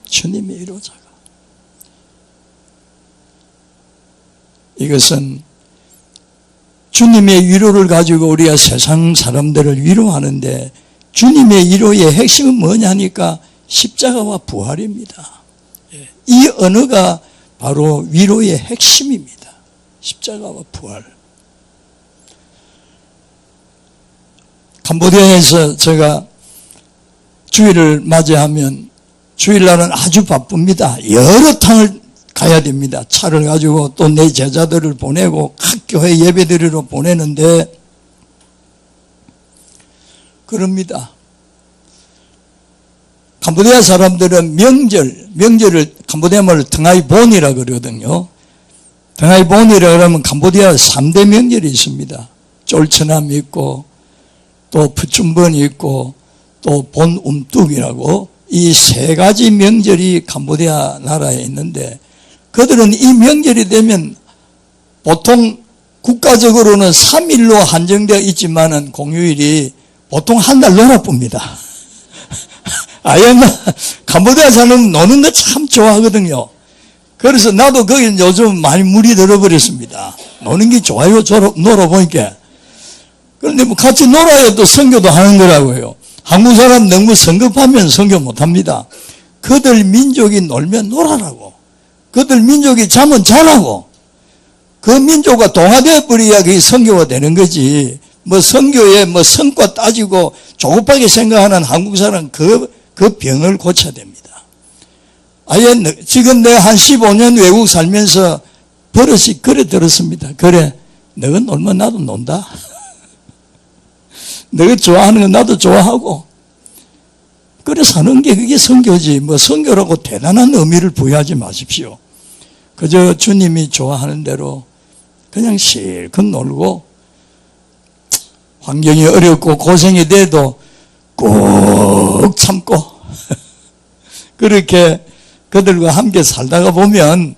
주님의 위로자가. 이것은 주님의 위로를 가지고 우리가 세상 사람들을 위로하는데 주님의 위로의 핵심은 뭐냐니까 십자가와 부활입니다. 이 언어가 바로 위로의 핵심입니다. 십자가와 부활. 캄보디아에서 제가 주일을 맞이하면 주일날은 아주 바쁩니다. 여러 탕을 가야 됩니다. 차를 가지고 또 내 제자들을 보내고 각 교회 예배드리러 보내는데 그럽니다. 캄보디아 사람들은 명절을 캄보디아 말로 덩아이본이라 그러거든요. 덩아이본이라 그러면 캄보디아 3대 명절이 있습니다. 쫄처남 있고 또 푸춘번이 있고 또 본움뚝이라고 이 세 가지 명절이 캄보디아 나라에 있는데 그들은 이 명절이 되면 보통 국가적으로는 3일로 한정되어 있지만은 공휴일이 보통 한 달 놀아봅니다. 아예 캄보디아 사람 노는 거 참 좋아하거든요. 그래서 나도 거기 요즘 많이 물이 들어버렸습니다. 노는 게 좋아요. 놀아보니까. 그런데 뭐 같이 놀아야 또 선교도 하는 거라고요. 한국 사람 너무 성급하면 선교 못합니다. 그들 민족이 놀면 놀아라고. 그들 민족이 자면 자라고. 그 민족과 동화되어 버려야 그게 선교가 되는 거지. 뭐 선교에 뭐 성과 따지고 조급하게 생각하는 한국 사람 그 병을 고쳐야 됩니다. 아예 지금 내가 한 15년 외국 살면서 버릇이 그래 들었습니다. 그래, 너가 놀면 나도 논다. 너가 좋아하는 건 나도 좋아하고. 그래 사는 게 그게 선교지. 뭐 선교라고 대단한 의미를 부여하지 마십시오. 그저 주님이 좋아하는 대로 그냥 실컷 놀고 환경이 어렵고 고생이 돼도 꼭 참고 그렇게 그들과 함께 살다가 보면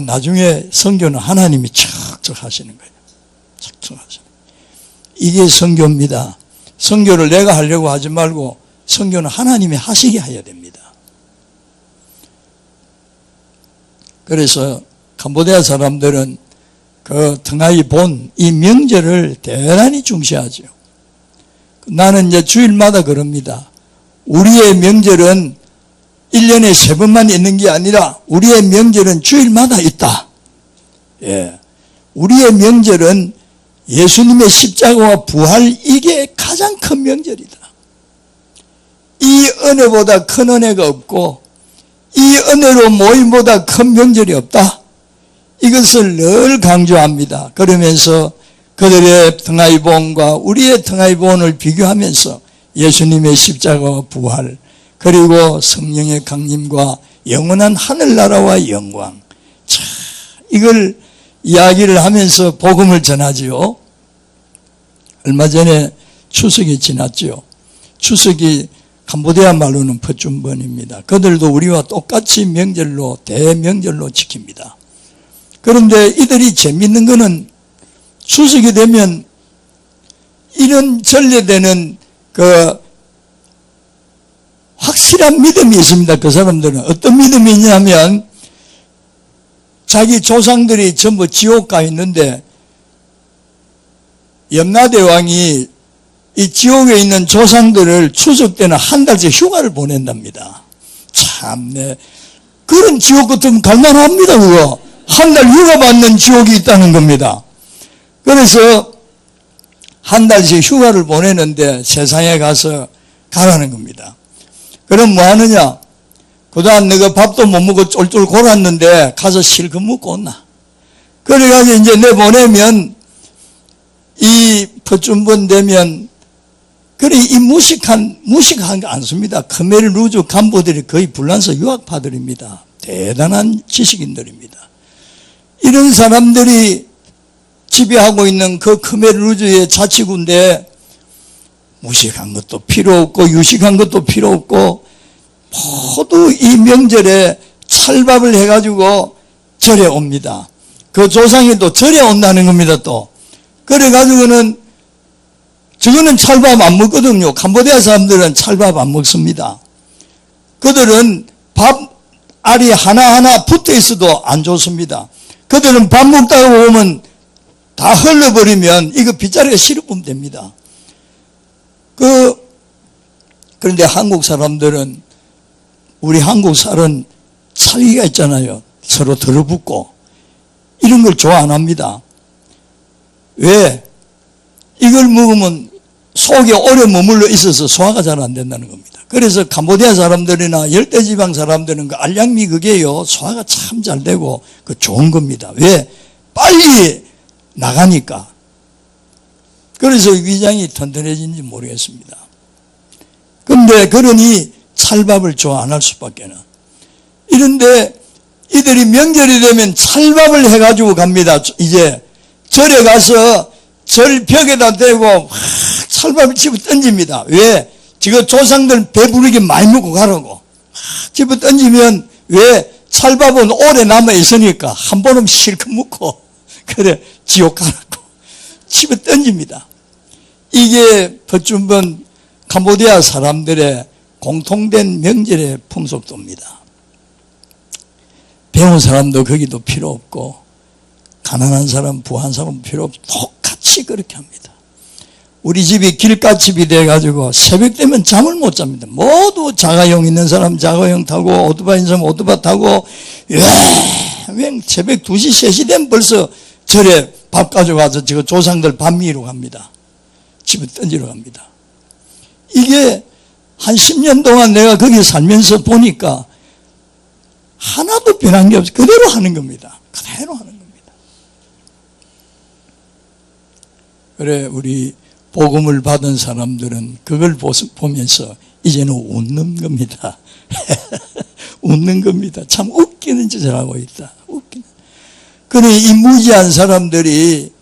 나중에 선교는 하나님이 척척 하시는 거예요. 척척 하시는 거예요. 이게 선교입니다. 선교를 내가 하려고 하지 말고 선교는 하나님이 하시게 해야 됩니다. 그래서 캄보디아 사람들은 그 등하위 본 이 명절을 대단히 중시하죠. 나는 이제 주일마다 그럽니다. 우리의 명절은 1년에 3번만 있는 게 아니라 우리의 명절은 주일마다 있다. 예. 우리의 명절은 예수님의 십자가와 부활, 이게 가장 큰 명절이다. 이 은혜보다 큰 은혜가 없고 이 은혜로 모임보다 큰 명절이 없다. 이것을 늘 강조합니다. 그러면서 그들의 등하위본과 우리의 등하위본을 비교하면서 예수님의 십자가와 부활, 그리고 성령의 강림과 영원한 하늘나라와 영광, 자, 이걸 이야기를 하면서 복음을 전하지요. 얼마 전에 추석이 지났죠. 추석이 캄보디아 말로는 퍼춘번입니다. 그들도 우리와 똑같이 명절로, 대명절로 지킵니다. 그런데 이들이 재밌는 거는 추석이 되면 이런 전례되는 그 확실한 믿음이 있습니다. 그 사람들은 어떤 믿음이 있냐면 자기 조상들이 전부 지옥 가 있는데 염라대왕이 이 지옥에 있는 조상들을 추석 때는 한 달씩 휴가를 보낸답니다. 참네, 그런 지옥 같으면 갈만합니다. 그거 한 달 휴가 받는 지옥이 있다는 겁니다. 그래서 한 달씩 휴가를 보내는데 세상에 가서 가라는 겁니다. 그럼 뭐 하느냐? 그동안 내가 밥도 못 먹고 쫄쫄 골았는데 가서 실컷 먹고 온나. 그래가지고 이제 내보내면 이 퍼춘번 되면, 그래, 이 무식한 거 않습니다. khmer rouge 간부들이 거의 불란서 유학파들입니다. 대단한 지식인들입니다. 이런 사람들이 지배하고 있는 그 khmer rouge의 자치구인데 무식한 것도 필요 없고 유식한 것도 필요 없고 모두 이 명절에 찰밥을 해가지고 절에 옵니다. 그 조상이 또 절에 온다는 겁니다. 또 그래가지고는 저거는 찰밥 안 먹거든요. 캄보디아 사람들은 찰밥 안 먹습니다. 그들은 밥 알이 하나하나 붙어 있어도 안 좋습니다. 그들은 밥 먹다가 보면 다 흘러버리면 이거 빗자루가 실어보면 됩니다. 그런데 한국 사람들은, 우리 한국 쌀은 찰기가 있잖아요. 서로 들어붙고 이런 걸 좋아 안 합니다. 왜? 이걸 먹으면 속에 오래 머물러 있어서 소화가 잘 안 된다는 겁니다. 그래서 캄보디아 사람들이나 열대지방 사람들은 그 알약미 그게요, 소화가 참 잘 되고 그 좋은 겁니다. 왜? 빨리 나가니까. 그래서 위장이 튼튼해진지 모르겠습니다. 그런데 그러니 찰밥을 좋아 안 할 수밖에는. 이런데 이들이 명절이 되면 찰밥을 해가지고 갑니다. 이제 절에 가서 절 벽에다 대고 찰밥을 집어 던집니다. 왜? 지금 조상들 배부르게 많이 먹고 가라고. 집어 던지면, 왜? 찰밥은 오래 남아 있으니까 한 번은 실컷 먹고, 그래, 지옥 가라고 집어 던집니다. 이게 퍼춘번 캄보디아 사람들의 공통된 명절의 풍속도입니다. 배운 사람도 거기도 필요 없고 가난한 사람, 부한 사람 필요 없고 똑같이 그렇게 합니다. 우리 집이 길가집이 돼가지고 새벽 되면 잠을 못 잡니다. 모두 자가용 있는 사람 자가용 타고, 오토바이 있는 사람 오토바이 타고, 새벽 2시, 3시 되면 벌써 절에 밥 가져가서 지금 조상들 밥 미러 갑니다. 집에 던지러 갑니다. 이게 한 10년 동안 내가 거기 살면서 보니까 하나도 변한 게 없어요. 그대로 하는 겁니다. 그대로 하는 겁니다. 그래, 우리 복음을 받은 사람들은 그걸 보면서 이제는 웃는 겁니다. 웃는 겁니다. 참 웃기는 짓을 하고 있다. 웃기는. 그래, 이 무지한 사람들이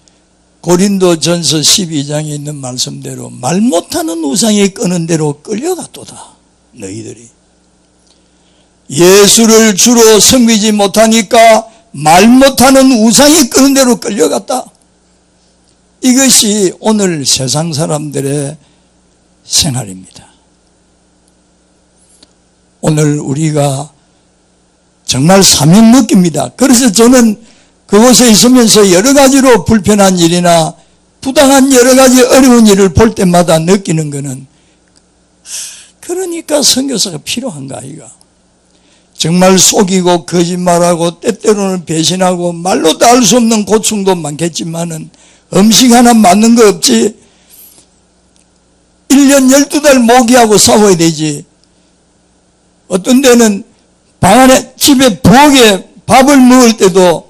고린도전서 12장에 있는 말씀대로 말 못하는 우상에 끄는 대로 끌려갔도다. 너희들이 예수를 주로 섬기지 못하니까 말 못하는 우상에 끄는 대로 끌려갔다. 이것이 오늘 세상 사람들의 생활입니다. 오늘 우리가 정말 사명 느낍니다. 그래서 저는 그곳에 있으면서 여러 가지로 불편한 일이나 부당한 여러 가지 어려운 일을 볼 때마다 느끼는 것은, 그러니까 선교사가 필요한가 아이가. 정말 속이고 거짓말하고 때때로는 배신하고 말로 다 알 수 없는 고충도 많겠지만은 음식 하나 맞는 거 없지. 1년 12달 모기하고 싸워야 되지. 어떤 데는 방 안에 집에 부엌에 밥을 먹을 때도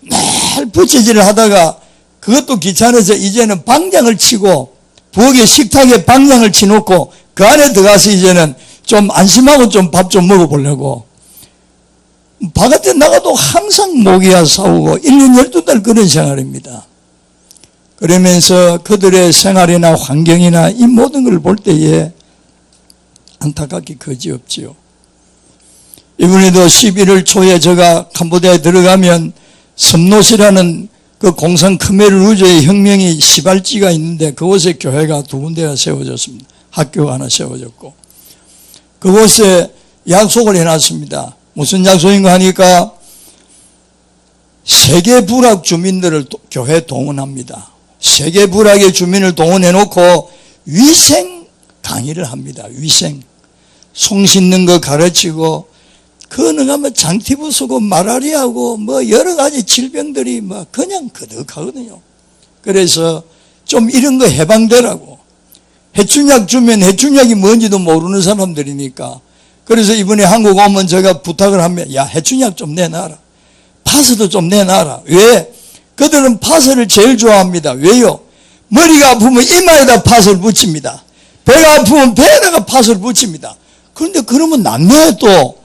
매일 부채질을 하다가 그것도 귀찮아서 이제는 방장을 치고 부엌에 식탁에 방장을 치놓고 그 안에 들어가서 이제는 좀 안심하고 좀 밥 좀 먹어보려고. 바깥에 나가도 항상 모기와 싸우고 1년 12달 그런 생활입니다. 그러면서 그들의 생활이나 환경이나 이 모든 걸 볼 때에 안타깝게 그지없지요. 이번에도 11월 초에 제가 캄보디아에 들어가면 섬노시라는 그 공산 khmer 루저의 혁명이 시발지가 있는데 그곳에 교회가 2군데가 세워졌습니다. 학교가 하나 세워졌고 그곳에 약속을 해놨습니다. 무슨 약속인가 하니까 세계 불학 주민들을 교회에 동원합니다. 세계 불학의 주민을 동원해놓고 위생 강의를 합니다. 위생. 송 씻는 거 가르치고 그는 가면 장티부스고 말라리아고 뭐 여러 가지 질병들이 뭐 그냥 거득하거든요. 그래서 좀 이런 거 해방되라고. 해충약 주면 해충약이 뭔지도 모르는 사람들이니까. 그래서 이번에 한국 오면 제가 부탁을 하면 야 해충약 좀 내놔라. 파스도 좀 내놔라. 왜? 그들은 파스를 제일 좋아합니다. 왜요? 머리가 아프면 이마에다 파스를 붙입니다. 배가 아프면 배에다가 파스를 붙입니다. 그런데 그러면 낫네 또.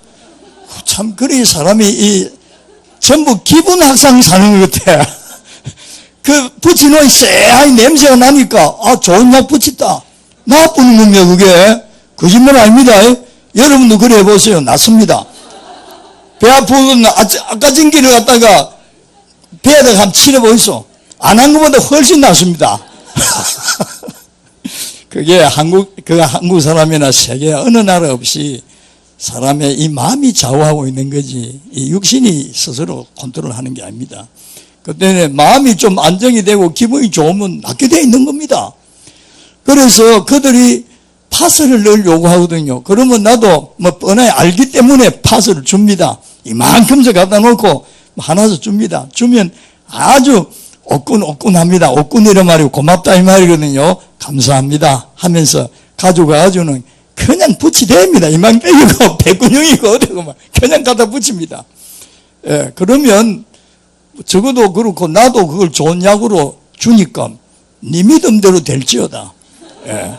참 그래 사람이 전부 기분 확상 사는 것 같아. 그 붙이놓은 쎄하니 냄새가 나니까 아 좋은 약 붙였다. 나쁜 놈이야 그게. 거짓말 아닙니다. 여러분도 그래 해보세요. 낫습니다. 배 아프면 아까 전기를 갖다가 배에다가 한번 칠해보이소. 안 한 것보다 훨씬 낫습니다. 그게 한국 사람이나 세계 어느 나라 없이 사람의 이 마음이 좌우하고 있는 거지 이 육신이 스스로 컨트롤하는 게 아닙니다. 그때는 마음이 좀 안정이 되고 기분이 좋으면 낫게 돼 있는 겁니다. 그래서 그들이 파스를 늘 요구하거든요. 그러면 나도 뭐 뻔하게 알기 때문에 파스를 줍니다. 이만큼씩 갖다 놓고 하나씩 줍니다. 주면 아주 오끈오끈합니다. 오끈이란 말이 고맙다 이 말이거든요. 감사합니다 하면서 가져가가지고는 그냥 붙이댑니다. 이만 빼고 백근형이고 어디고 막 그냥 갖다 붙입니다. 예, 그러면 적어도 그렇고 나도 그걸 좋은 약으로 주니까 네 믿음대로 될지어다. 예.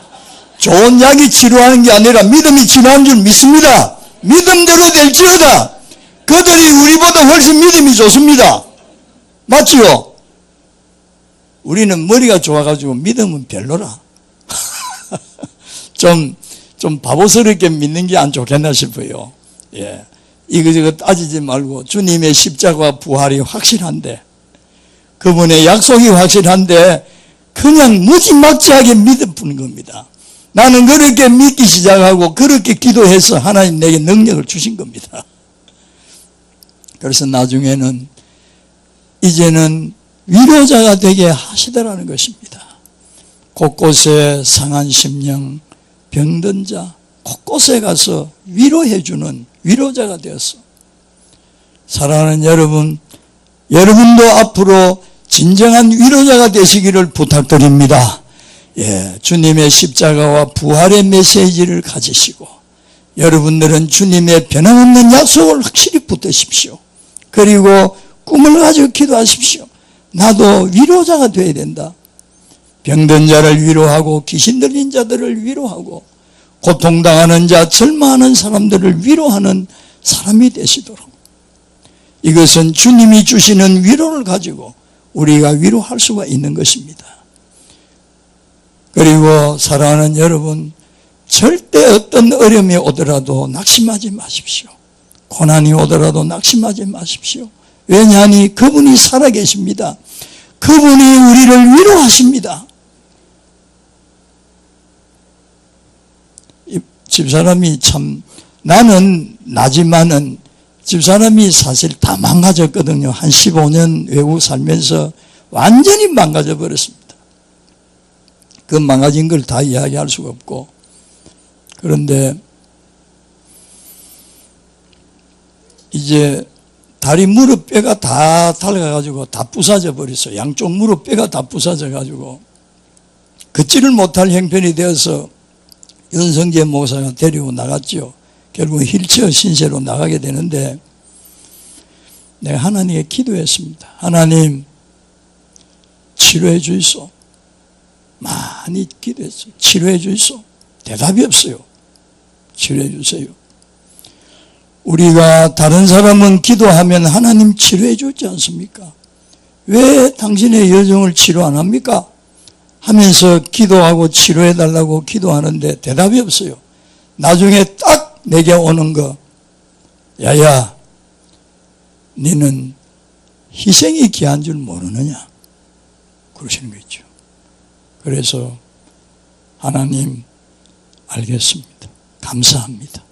좋은 약이 치료하는 게 아니라 믿음이 치료하는 줄 믿습니다. 믿음대로 될지어다. 그들이 우리보다 훨씬 믿음이 좋습니다. 맞지요? 우리는 머리가 좋아가지고 믿음은 별로라. 좀 바보스럽게 믿는 게 안 좋겠나 싶어요. 예. 이거저거 따지지 말고 주님의 십자가와 부활이 확실한데 그분의 약속이 확실한데 그냥 무지막지하게 믿어보는 겁니다. 나는 그렇게 믿기 시작하고 그렇게 기도해서 하나님 내게 능력을 주신 겁니다. 그래서 나중에는 이제는 위로자가 되게 하시더라는 것입니다. 곳곳에 상한 심령, 병든 자 곳곳에 가서 위로해주는 위로자가 되었어. 사랑하는 여러분, 여러분도 앞으로 진정한 위로자가 되시기를 부탁드립니다. 예, 주님의 십자가와 부활의 메시지를 가지시고 여러분들은 주님의 변함없는 약속을 확실히 붙드십시오. 그리고 꿈을 가지고 기도하십시오. 나도 위로자가 되어야 된다. 병든 자를 위로하고 귀신 들린 자들을 위로하고 고통당하는 자, 절망하는 사람들을 위로하는 사람이 되시도록 이것은 주님이 주시는 위로를 가지고 우리가 위로할 수가 있는 것입니다. 그리고 사랑하는 여러분, 절대 어떤 어려움이 오더라도 낙심하지 마십시오. 고난이 오더라도 낙심하지 마십시오. 왜냐하니 그분이 살아계십니다. 그분이 우리를 위로하십니다. 집사람이 참 나는 나지만은 집사람이 사실 다 망가졌거든요. 한 15년 외국 살면서 완전히 망가져 버렸습니다. 그 망가진 걸 다 이야기할 수가 없고, 그런데 이제 다리 무릎 뼈가 다 달아가지고 다 부서져 버렸어요. 양쪽 무릎 뼈가 다 부서져 가지고 걷지를 못할 형편이 되어서 윤성재 목사가 데리고 나갔죠. 결국 휠체어 신세로 나가게 되는데, 내가 하나님께 기도했습니다. 하나님, 치료해 주이소. 많이 기도했어요. 치료해 주이소. 대답이 없어요. 치료해 주세요. 우리가 다른 사람은 기도하면 하나님 치료해 주지 않습니까? 왜 당신의 여정을 치료 안 합니까? 하면서 기도하고 치료해 달라고 기도하는데 대답이 없어요. 나중에 딱 내게 오는 거, 야야, 너는 희생이 귀한 줄 모르느냐? 그러시는 거 있죠. 그래서 하나님, 알겠습니다. 감사합니다.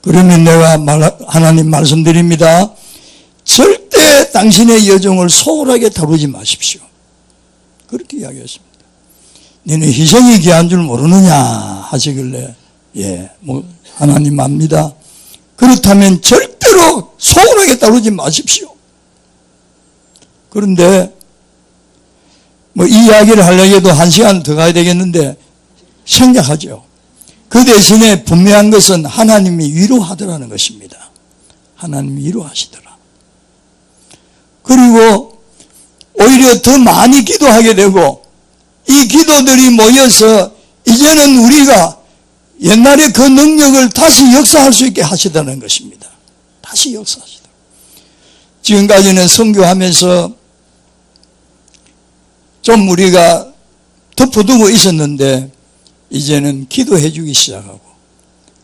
그러면 내가 하나님 말씀드립니다. 절대 당신의 여정을 소홀하게 다루지 마십시오. 그렇게 이야기했습니다. 너는 희생이 귀한 줄 모르느냐 하시길래, 예, 하나님 압니다. 그렇다면 절대로 소홀하게 다루지 마십시오. 그런데 이 이야기를 하려고 해도 1시간 더 가야 되겠는데 생략하죠. 그 대신에 분명한 것은 하나님이 위로하더라는 것입니다. 하나님이 위로하시더라. 그리고 오히려 더 많이 기도하게 되고, 이 기도들이 모여서 이제는 우리가 옛날에 그 능력을 다시 역사할 수 있게 하시다는 것입니다. 다시 역사하시다. 지금까지는 선교하면서 좀 우리가 덮어두고 있었는데, 이제는 기도해 주기 시작하고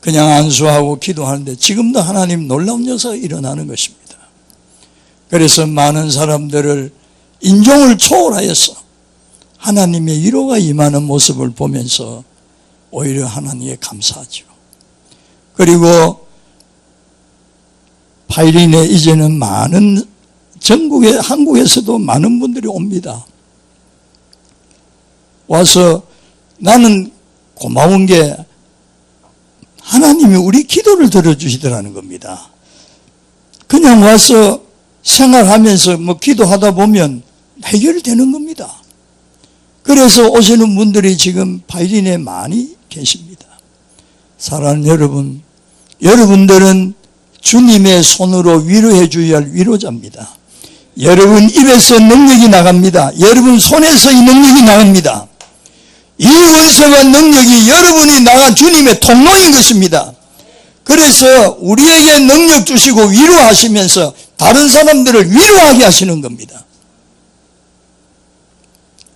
그냥 안수하고 기도하는데 지금도 하나님 놀라운 역사가 일어나는 것입니다. 그래서 많은 사람들을 인종을 초월하여서 하나님의 위로가 임하는 모습을 보면서 오히려 하나님께 감사하죠. 그리고 파이린에 이제는 많은 전국에, 한국에서도 많은 분들이 옵니다. 와서 나는 고마운 게 하나님이 우리 기도를 들어주시더라는 겁니다. 그냥 와서 생활하면서 기도하다 보면 해결되는 겁니다. 그래서 오시는 분들이 지금 파이린에 많이 계십니다. 사랑하는 여러분, 여러분들은 주님의 손으로 위로해 주어야 할 위로자입니다. 여러분 입에서 능력이 나갑니다. 여러분 손에서 이 능력이 나갑니다. 이 은사와 능력이 여러분이 나간 주님의 통로인 것입니다. 그래서 우리에게 능력 주시고 위로하시면서 다른 사람들을 위로하게 하시는 겁니다.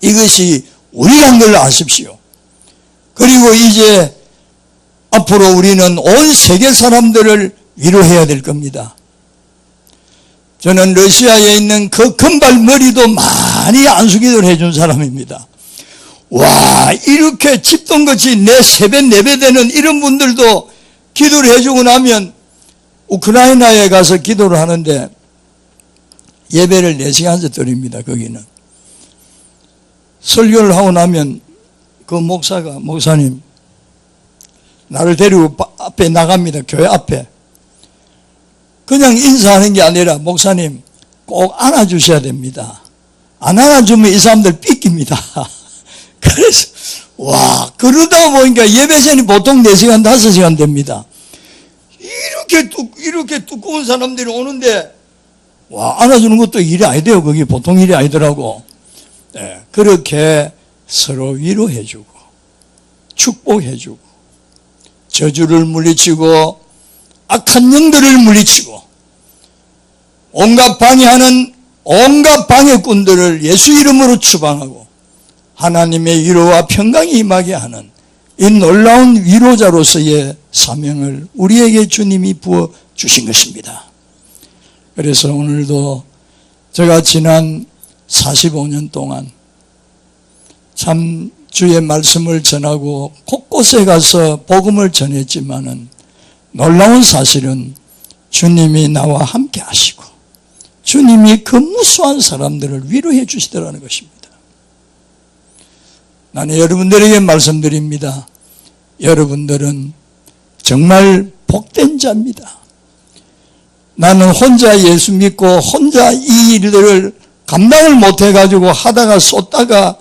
이것이 우리란 걸 아십시오. 그리고 이제 앞으로 우리는 온 세계 사람들을 위로해야 될 겁니다. 저는 러시아에 있는 그 금발머리도 많이 안수기도를 해준 사람입니다. 와, 이렇게 집돈같이 내 3배, 4배 되는 이런 분들도 기도를 해주고 나면 우크라이나에 가서 기도를 하는데 예배를 4시간째 드립니다. 거기는 설교를 하고 나면 그 목사가, 목사님 나를 데리고 앞에 나갑니다. 교회 앞에. 그냥 인사하는 게 아니라 목사님 꼭 안아주셔야 됩니다. 안 안아주면 이 사람들 삐깁니다. 그래서 그러다 보니까 예배전이 보통 4시간 5시간 됩니다. 이렇게 두꺼운 사람들이 오는데 안아주는 것도 일이 아니대요. 그게 보통 일이 아니더라고. 네, 그렇게 서로 위로해주고 축복해주고 저주를 물리치고 악한 영들을 물리치고 온갖 방해하는 온갖 방해꾼들을 예수 이름으로 추방하고 하나님의 위로와 평강이 임하게 하는 이 놀라운 위로자로서의 사명을 우리에게 주님이 부어주신 것입니다. 그래서 오늘도 제가 지난 45년 동안 참 주의 말씀을 전하고 곳곳에 가서 복음을 전했지만은 놀라운 사실은 주님이 나와 함께 하시고 주님이 그 무수한 사람들을 위로해 주시더라는 것입니다. 나는 여러분들에게 말씀드립니다. 여러분들은 정말 복된 자입니다. 나는 혼자 예수 믿고 혼자 이 일들을 감당을 못해가지고 하다가 쏟다가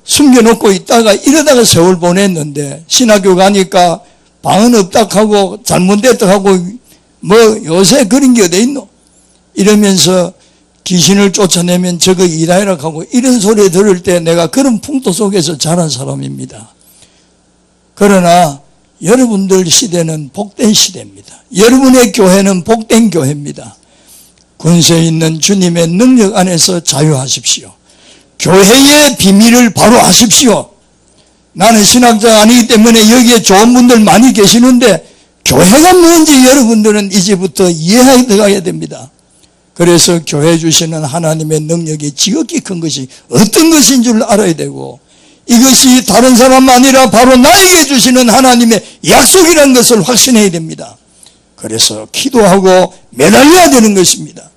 숨겨놓고 있다가 이러다가 세월 보냈는데, 신학교 가니까 방은 없다 하고 잘못됐다 하고 요새 그런 게 어디 있노? 이러면서 귀신을 쫓아내면 저거 이다이라 하고 이런 소리 들을 때 내가 그런 풍토 속에서 자란 사람입니다. 그러나 여러분들 시대는 복된 시대입니다. 여러분의 교회는 복된 교회입니다. 권세 있는 주님의 능력 안에서 자유하십시오. 교회의 비밀을 바로 아십시오. 나는 신학자가 아니기 때문에 여기에 좋은 분들 많이 계시는데 교회가 뭔지 여러분들은 이제부터 이해해 들어가야 됩니다. 그래서 교회 주시는 하나님의 능력이 지극히 큰 것이 어떤 것인 줄 알아야 되고, 이것이 다른 사람 아니라 바로 나에게 주시는 하나님의 약속이라는 것을 확신해야 됩니다. 그래서 기도하고 매달려야 되는 것입니다.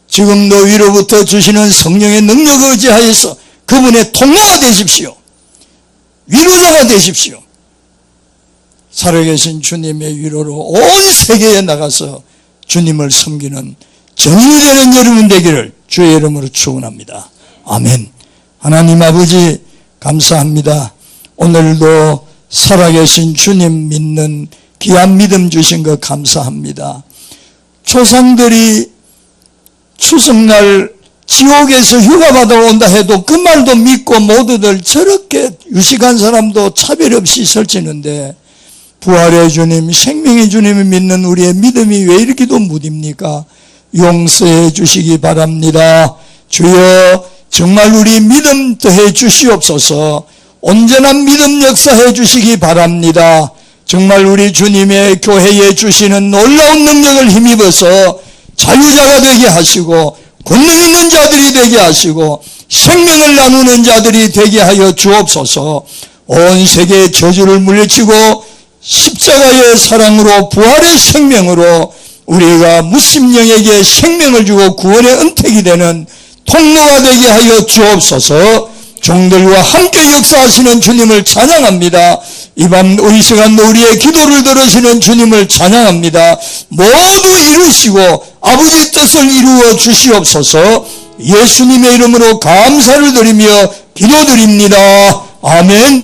지금도 위로부터 주시는 성령의 능력을 의지하여서 그분의 통로가 되십시오. 위로자가 되십시오. 살아계신 주님의 위로로 온 세계에 나가서 주님을 섬기는 정인이 되는 여러분 되기를 주의 이름으로 축원합니다. 아멘. 하나님 아버지 감사합니다. 오늘도 살아계신 주님 믿는 귀한 믿음 주신 것 감사합니다. 조상들이 추석날 지옥에서 휴가 받아 온다 해도 그 말도 믿고 모두들 저렇게 유식한 사람도 차별 없이 설치는데, 부활의 주님, 생명의 주님을 믿는 우리의 믿음이 왜 이렇게도 무딥니까? 용서해 주시기 바랍니다. 주여, 정말 우리 믿음 더해 주시옵소서. 온전한 믿음 역사해 주시기 바랍니다. 정말 우리 주님의 교회에 주시는 놀라운 능력을 힘입어서 자유자가 되게 하시고 권능 있는 자들이 되게 하시고 생명을 나누는 자들이 되게 하여 주옵소서. 온 세계의 저주를 물리치고 십자가의 사랑으로 부활의 생명으로 우리가 무심령에게 생명을 주고 구원의 은택이 되는 통로가 되게 하여 주옵소서. 종들과 함께 역사하시는 주님을 찬양합니다. 이 밤 우리 시간도 우리의 기도를 들으시는 주님을 찬양합니다. 모두 이루시고 아버지의 뜻을 이루어 주시옵소서. 예수님의 이름으로 감사를 드리며 기도드립니다. 아멘.